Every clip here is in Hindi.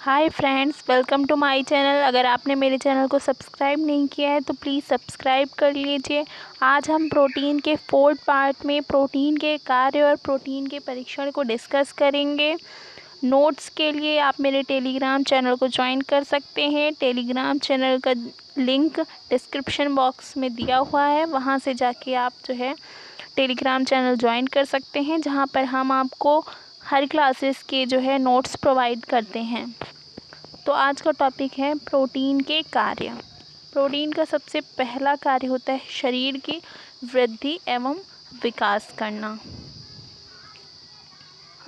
Hi friends, welcome to my channel. अगर आपने मेरे चैनल को सब्सक्राइब नहीं किया है तो प्लीज़ सब्सक्राइब कर लीजिए। आज हम प्रोटीन के फोर्थ पार्ट में प्रोटीन के कार्य और प्रोटीन के परीक्षण को डिस्कस करेंगे। नोट्स के लिए आप मेरे टेलीग्राम चैनल को ज्वाइन कर सकते हैं। टेलीग्राम चैनल का लिंक डिस्क्रिप्शन बॉक्स में दिया हुआ है, वहाँ से जाके आप जो है टेलीग्राम चैनल ज्वाइन कर सकते हैं, जहाँ पर हम आपको हर क्लासेस के जो है नोट्स प्रोवाइड करते हैं। तो आज का टॉपिक है प्रोटीन के कार्य। प्रोटीन का सबसे पहला कार्य होता है शरीर की वृद्धि एवं विकास करना।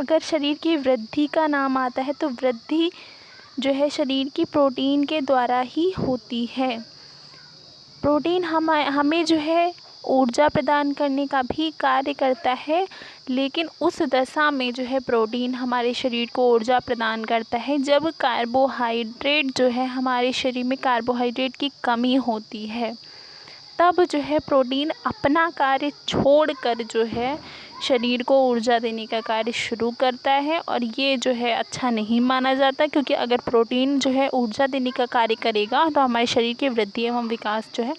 अगर शरीर की वृद्धि का नाम आता है तो वृद्धि जो है शरीर की प्रोटीन के द्वारा ही होती है। प्रोटीन हमें जो है ऊर्जा प्रदान करने का भी कार्य करता है, लेकिन उस दशा में जो है प्रोटीन हमारे शरीर को ऊर्जा प्रदान करता है जब कार्बोहाइड्रेट जो है हमारे शरीर में कार्बोहाइड्रेट की कमी होती है। तब जो है प्रोटीन अपना कार्य छोड़कर जो है शरीर को ऊर्जा देने का कार्य शुरू करता है, और ये जो है अच्छा नहीं माना जाता, क्योंकि अगर प्रोटीन जो है ऊर्जा देने का कार्य करेगा तो हमारे शरीर की वृद्धि एवं विकास जो है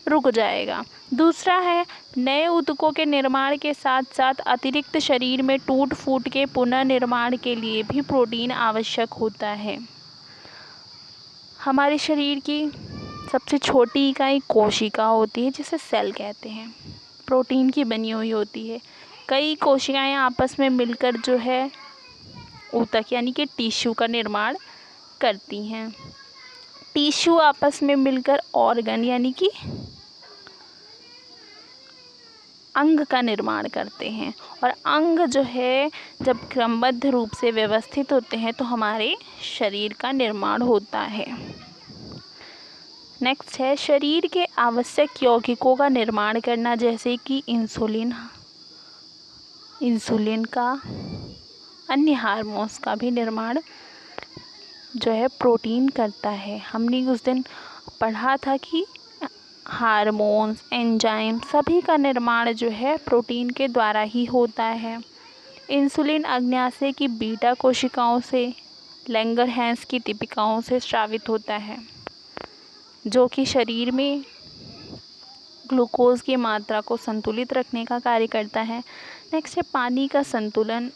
रुक जाएगा। दूसरा है नए ऊतकों के निर्माण के साथ साथ अतिरिक्त शरीर में टूट फूट के पुनर्निर्माण के लिए भी प्रोटीन आवश्यक होता है। हमारे शरीर की सबसे छोटी इकाई कोशिका होती है, जिसे सेल कहते हैं। प्रोटीन की बनी हुई होती है। कई कोशिकाएं आपस में मिलकर जो है ऊतक यानी कि टिश्यू का निर्माण करती हैं। टिश्यू आपस में मिलकर ऑर्गन यानी कि अंग का निर्माण करते हैं, और अंग जो है जब क्रमबद्ध रूप से व्यवस्थित होते हैं तो हमारे शरीर का निर्माण होता है। नेक्स्ट है शरीर के आवश्यक यौगिकों का निर्माण करना, जैसे कि इंसुलिन का, अन्य हार्मोन्स का भी निर्माण जो है प्रोटीन करता है। हमने उस दिन पढ़ा था कि हार्मोन्स, एंजाइम सभी का निर्माण जो है प्रोटीन के द्वारा ही होता है। इंसुलिन अग्न्याशय की बीटा कोशिकाओं से, लैंगरहैंस की दीपिकाओं से स्रावित होता है, जो कि शरीर में ग्लूकोज की मात्रा को संतुलित रखने का कार्य करता है। नेक्स्ट है पानी का संतुलन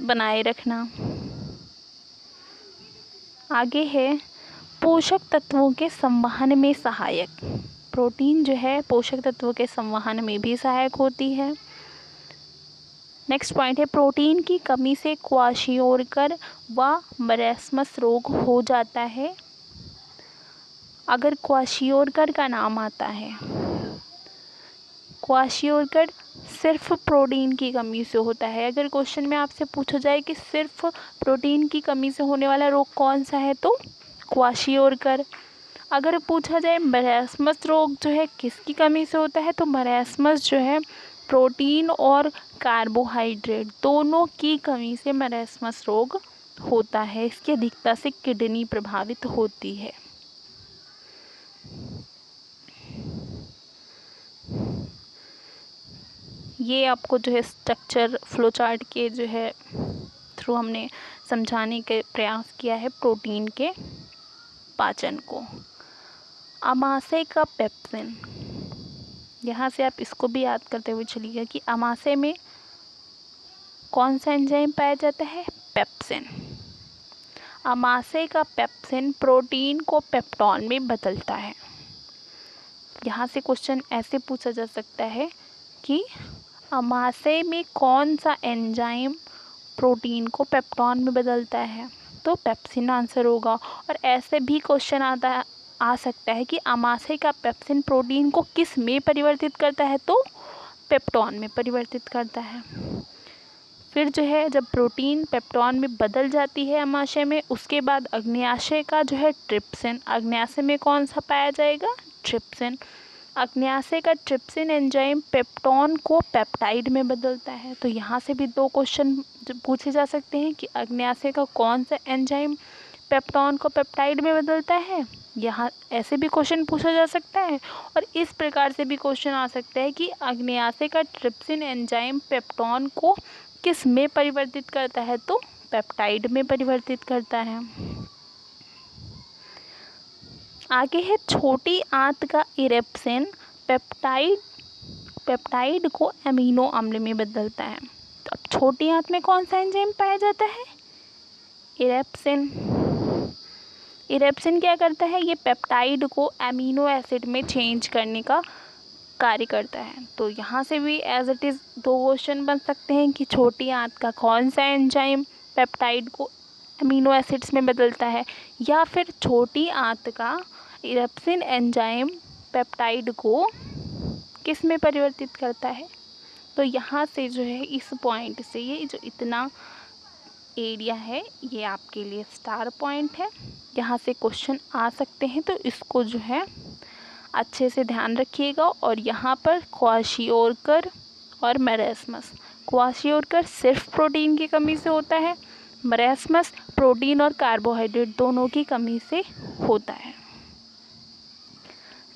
बनाए रखना। आगे है पोषक तत्वों के संवहन में सहायक। प्रोटीन जो है पोषक तत्वों के संवहन में भी सहायक होती है। नेक्स्ट पॉइंट है प्रोटीन की कमी से क्वाशियोरकर व मरेस्मस रोग हो जाता है। अगर क्वाशियोरकर का नाम आता है, क्वाशियोरकर सिर्फ प्रोटीन की कमी से होता है। अगर क्वेश्चन में आपसे पूछा जाए कि सिर्फ प्रोटीन की कमी से होने वाला रोग कौन सा है, तो क्वाशियोरकर। अगर पूछा जाए मरेस्मस रोग जो है किसकी कमी से होता है, तो मरेस्मस जो है प्रोटीन और कार्बोहाइड्रेट दोनों की कमी से मरेस्मस रोग होता है। इसकी अधिकता से किडनी प्रभावित होती है। ये आपको जो है स्ट्रक्चर फ्लो चार्ट के जो है थ्रू हमने समझाने के प्रयास किया है प्रोटीन के पाचन को। आमाशय का पेप्सिन, यहाँ से आप इसको भी याद करते हुए चलिएगा कि आमाशय में कौन सा एंजाइम पाया जाता है, पेप्सिन। आमाशय का पेप्सिन प्रोटीन को पेप्टॉन में बदलता है। यहाँ से क्वेश्चन ऐसे पूछा जा सकता है कि आमाशय में कौन सा एंजाइम प्रोटीन को पेप्टॉन में बदलता है, तो पेप्सिन आंसर होगा। और ऐसे भी क्वेश्चन आ सकता है कि आमाशय का पेप्सिन प्रोटीन को किस में परिवर्तित करता है, तो पेप्टॉन में परिवर्तित करता है। फिर जो है जब प्रोटीन पेप्टॉन में बदल जाती है आमाशय में, उसके बाद अग्न्याशय का जो है ट्रिप्सिन, अग्न्याशय में कौन सा पाया जाएगा, ट्रिप्सिन। अग्न्याशय का ट्रिप्सिन एंजाइम पेप्टॉन को पेप्टाइड में बदलता है। तो यहाँ से भी दो क्वेश्चन पूछे जा सकते हैं कि अग्न्याशय का कौन सा एंजाइम पेप्टॉन को पेप्टाइड में बदलता है। यहाँ ऐसे भी क्वेश्चन पूछा जा सकता है, और इस प्रकार से भी क्वेश्चन आ सकता है कि अग्न्याशय का ट्रिप्सिन एंजाइम पेप्टॉन को किस में परिवर्तित करता है, तो पेप्टाइड में परिवर्तित करता है। आगे है छोटी आंत का इरेप्सिन पेप्टाइड को एमिनो अम्ल में बदलता है। तो अब छोटी आंत में कौन सा एंजाइम पाया जाता है? इरेप्सिन क्या करता है? ये पेप्टाइड को एमिनो एसिड में चेंज करने का कार्य करता है। तो यहाँ से भी एज इट इज़ 2 क्वेश्चन बन सकते हैं कि छोटी आंत का कौन सा एंजाइम पेप्टाइड को एमिनो एसिड्स में बदलता है, या फिर छोटी आंत का इरेप्सिन एंजाइम पेप्टाइड को किस में परिवर्तित करता है। तो यहाँ से जो है इस पॉइंट से ये जो इतना एरिया है ये आपके लिए स्टार पॉइंट है, यहाँ से क्वेश्चन आ सकते हैं। तो इसको जो है अच्छे से ध्यान रखिएगा। और यहाँ पर क्वाशियोरकर और मरेस्मस, क्वाशियोरकर सिर्फ प्रोटीन की कमी से होता है, मरेस्मस प्रोटीन और कार्बोहाइड्रेट दोनों की कमी से होता है।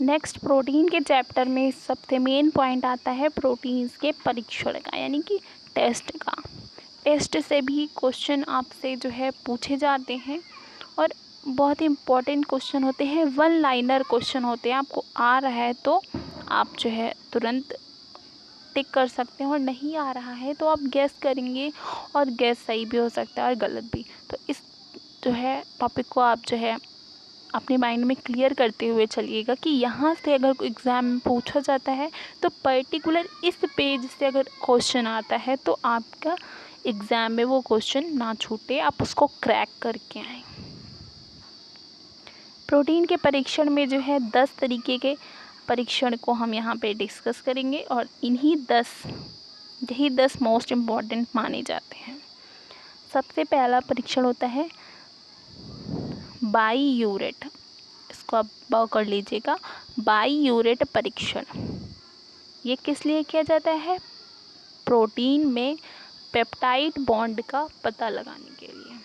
नेक्स्ट प्रोटीन के चैप्टर में सबसे मेन पॉइंट आता है प्रोटीन्स के परीक्षण का, यानी कि टेस्ट का। टेस्ट से भी क्वेश्चन आपसे जो है पूछे जाते हैं और बहुत ही इम्पोर्टेंट क्वेश्चन होते हैं, 1 लाइनर क्वेश्चन होते हैं। आपको आ रहा है तो आप जो है तुरंत टिक कर सकते हैं, और नहीं आ रहा है तो आप गैस करेंगे, और गैस सही भी हो सकता है और गलत भी। तो इस जो है टॉपिक को आप जो है अपने माइंड में क्लियर करते हुए चलिएगा कि यहाँ से अगर एग्ज़ाम में पूछा जाता है तो पर्टिकुलर इस पेज से अगर क्वेश्चन आता है तो आपका एग्ज़ाम में वो क्वेश्चन ना छूटे, आप उसको क्रैक करके आएँ। प्रोटीन के परीक्षण में जो है 10 तरीके के परीक्षण को हम यहाँ पे डिस्कस करेंगे, और यही 10 मोस्ट इम्पॉर्टेंट माने जाते हैं। सबसे पहला परीक्षण होता है बाईयूरेट, इसको आप बाव कर लीजिएगा, बाईयूरेट परीक्षण। ये किस लिए किया जाता है? प्रोटीन में पेप्टाइड बॉन्ड का पता लगाने के लिए।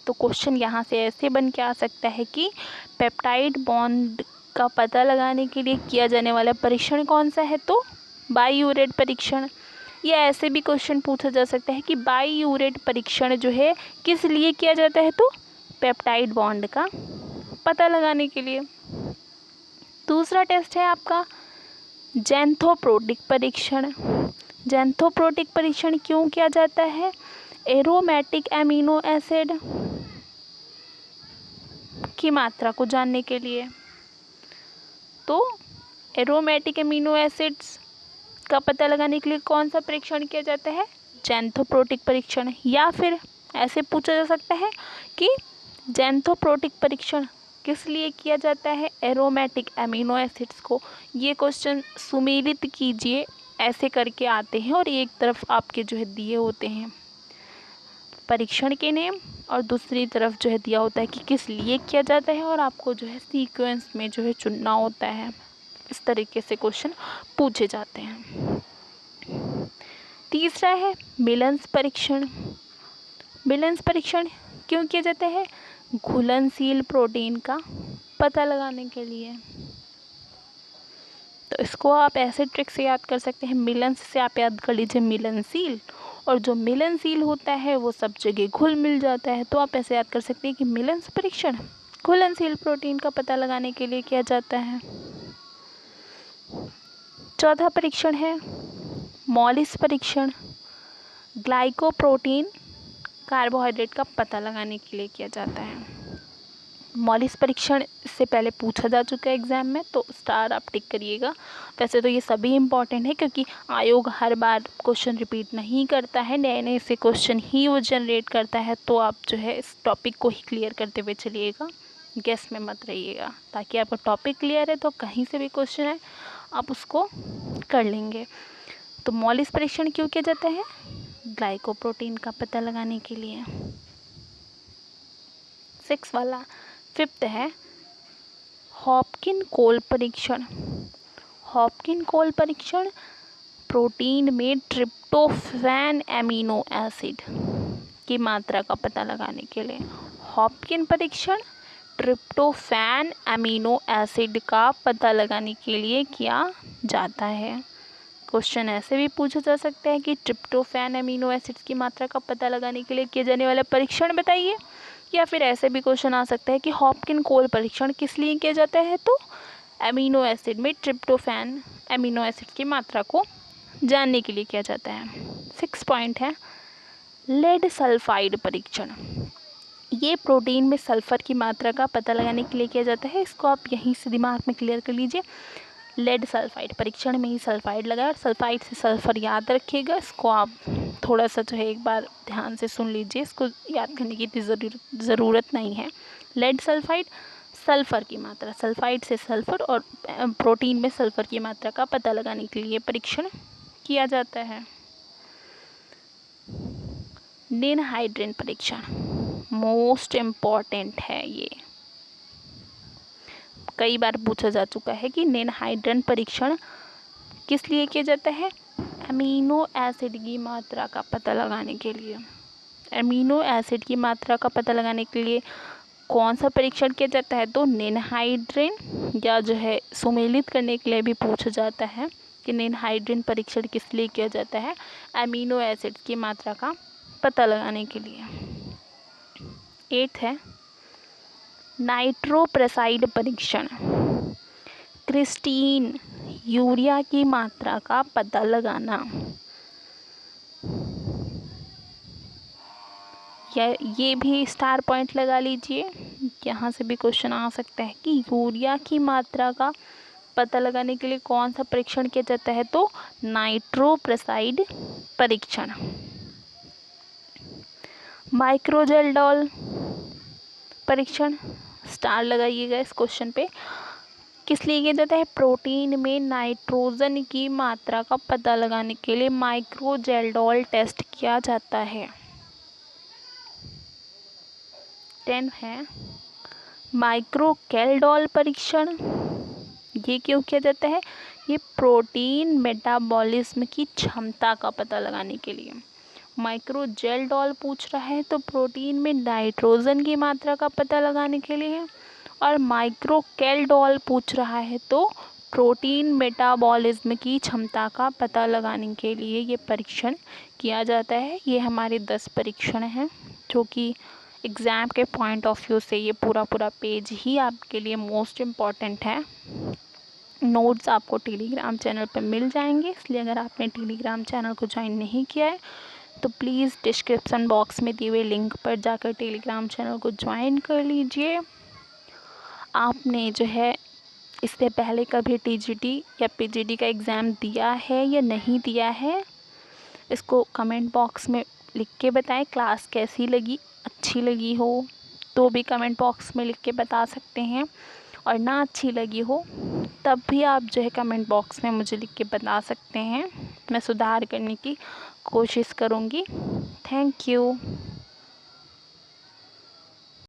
तो क्वेश्चन यहाँ से ऐसे बन के आ सकता है कि पेप्टाइड बॉन्ड का पता लगाने के लिए किया जाने वाला परीक्षण कौन सा है? तो बाईयूरेट परीक्षण। या ऐसे भी क्वेश्चन पूछा जा सकता है कि बाईयूरेट परीक्षण जो है किस लिए किया जाता है? तो पेप्टाइड बॉन्ड का पता लगाने के लिए। दूसरा टेस्ट है आपका ज़ैंथोप्रोटिक परीक्षण। ज़ैंथोप्रोटिक परीक्षण क्यों किया जाता है? एरोमेटिक एमिनो एसिड की मात्रा को जानने के लिए। तो एरोमेटिक एमिनो एसिड्स का पता लगाने के लिए कौन सा परीक्षण किया जाता है? ज़ैंथोप्रोटिक परीक्षण। या फिर ऐसे पूछा जा सकता है कि ज़ैंथोप्रोटिक परीक्षण किस लिए किया जाता है? एरोमेटिक एमिनो एसिड्स को। ये क्वेश्चन सुमेलित कीजिए, ऐसे करके आते हैं, और एक तरफ आपके जो है दिए होते हैं परीक्षण के नेम, और दूसरी तरफ जो है दिया होता है कि किस लिए किया जाता है, और आपको जो है सीक्वेंस में जो है चुनना होता है। इस तरीके से क्वेश्चन पूछे जाते हैं। तीसरा है मिलन्स परीक्षण। मिलन्स परीक्षण क्यों किया जाता है? घुलनशील प्रोटीन का पता लगाने के लिए। तो इसको आप ऐसे ट्रिक से याद कर सकते हैं, मिलन्स से आप याद कर लीजिए मिलनशील, और जो मिलनशील होता है वो सब जगह घुल मिल जाता है। तो आप ऐसे याद कर सकते हैं कि मिलन्स परीक्षण घुलनशील प्रोटीन का पता लगाने के लिए किया जाता है। चौथा परीक्षण है मॉलिस परीक्षण। ग्लाइकोप्रोटीन कार्बोहाइड्रेट का पता लगाने के लिए किया जाता है। मॉलिस परीक्षण इससे पहले पूछा जा चुका है एग्ज़ाम में, तो स्टार आप टिक करिएगा। वैसे तो ये सभी इम्पॉर्टेंट है, क्योंकि आयोग हर बार क्वेश्चन रिपीट नहीं करता है, नए नए से क्वेश्चन ही वो जनरेट करता है। तो आप जो है इस टॉपिक को ही क्लियर करते हुए चलिएगा, गेस में मत रहिएगा, ताकि आपका टॉपिक क्लियर है तो कहीं से भी क्वेश्चन है आप उसको कर लेंगे। तो मॉलिस परीक्षण क्यों किया जाता है? ग्लाइकोप्रोटीन का पता लगाने के लिए। 5th है हॉपकिन कोल परीक्षण। हॉपकिन कोल परीक्षण प्रोटीन में ट्रिप्टोफैन एमिनो एसिड की मात्रा का पता लगाने के लिए। हॉपकिन परीक्षण ट्रिप्टोफैन एमिनो एसिड का पता लगाने के लिए किया जाता है। क्वेश्चन ऐसे भी पूछा जा सकता है कि ट्रिप्टोफैन अमीनो एसिड्स की मात्रा का पता लगाने के लिए किए जाने वाला परीक्षण बताइए। या फिर ऐसे भी क्वेश्चन आ सकता है कि हॉपकिन कोल परीक्षण किस लिए किया जाता है, तो अमीनो एसिड में ट्रिप्टोफैन अमीनो एसिड की मात्रा को जानने के लिए किया जाता है। 6 पॉइंट है लेड सल्फाइड परीक्षण। ये प्रोटीन में सल्फ़र की मात्रा का पता लगाने के लिए किया जाता है। इसको आप यहीं से दिमाग में क्लियर कर लीजिए। लेड सल्फाइड परीक्षण में ही सल्फाइड लगा और सल्फाइड से सल्फ़र याद रखिएगा। इसको आप थोड़ा सा जो है एक बार ध्यान से सुन लीजिए, इसको याद करने की इतनी ज़रूरत नहीं है। लेड सल्फाइड सल्फ़र की मात्रा, सल्फाइड से सल्फ़र और प्रोटीन में सल्फ़र की मात्रा का पता लगाने के लिए परीक्षण किया जाता है। निनहाइड्रेन परीक्षण मोस्ट इम्पॉर्टेंट है। ये कई बार पूछा जा चुका है कि निनहाइड्रेन परीक्षण किस लिए किया जाता है, अमीनो एसिड की मात्रा का पता लगाने के लिए। अमीनो एसिड की मात्रा का पता लगाने के लिए कौन सा परीक्षण किया जाता है, तो निनहाइड्रेन, या जो है सुमेलित करने के लिए भी पूछा जाता है कि निनहाइड्रेन परीक्षण किस लिए किया जाता है, अमीनो एसिड की मात्रा का पता लगाने के लिए। 8 है नाइट्रोप्रेसाइड परीक्षण, क्रिस्टीन यूरिया की मात्रा का पता लगाना। ये भी स्टार पॉइंट लगा लीजिए, यहाँ से भी क्वेश्चन आ सकता है कि यूरिया की मात्रा का पता लगाने के लिए कौन सा परीक्षण किया जाता है, तो नाइट्रोप्रेसाइड परीक्षण। माइक्रोजेल्डोल परीक्षण, स्टार लगाइएगा इस क्वेश्चन पे। किस लिए किया जाता है, प्रोटीन में नाइट्रोजन की मात्रा का पता लगाने के लिए माइक्रोजेल्डोल टेस्ट किया जाता है। 10 है माइक्रोकेल्डोल परीक्षण। ये क्यों किया जाता है, ये प्रोटीन मेटाबॉलिज्म की क्षमता का पता लगाने के लिए। माइक्रोजेल्डोल पूछ रहा है तो प्रोटीन में नाइट्रोजन की मात्रा का पता लगाने के लिए है, और माइक्रोकेल्डोल पूछ रहा है तो प्रोटीन मेटाबॉलिज्म की क्षमता का पता लगाने के लिए ये परीक्षण किया जाता है। ये हमारे 10 परीक्षण हैं जो कि एग्ज़ाम के पॉइंट ऑफ व्यू से ये पूरा पेज ही आपके लिए मोस्ट इम्पॉर्टेंट है। नोट्स आपको टेलीग्राम चैनल पर मिल जाएंगे, इसलिए अगर आपने टेलीग्राम चैनल को ज्वाइन नहीं किया है तो प्लीज़ डिस्क्रिप्शन बॉक्स में दिए हुए लिंक पर जाकर टेलीग्राम चैनल को ज्वाइन कर लीजिए। आपने जो है इससे पहले कभी टीजीटी या पीजीडी का एग्ज़ाम दिया है या नहीं दिया है, इसको कमेंट बॉक्स में लिख के बताएं। क्लास कैसी लगी, अच्छी लगी हो तो भी कमेंट बॉक्स में लिख के बता सकते हैं, और ना अच्छी लगी हो तब भी आप जो है कमेंट बॉक्स में मुझे लिख के बता सकते हैं। मैं सुधार करने की कोशिश करूँगी। Thank you.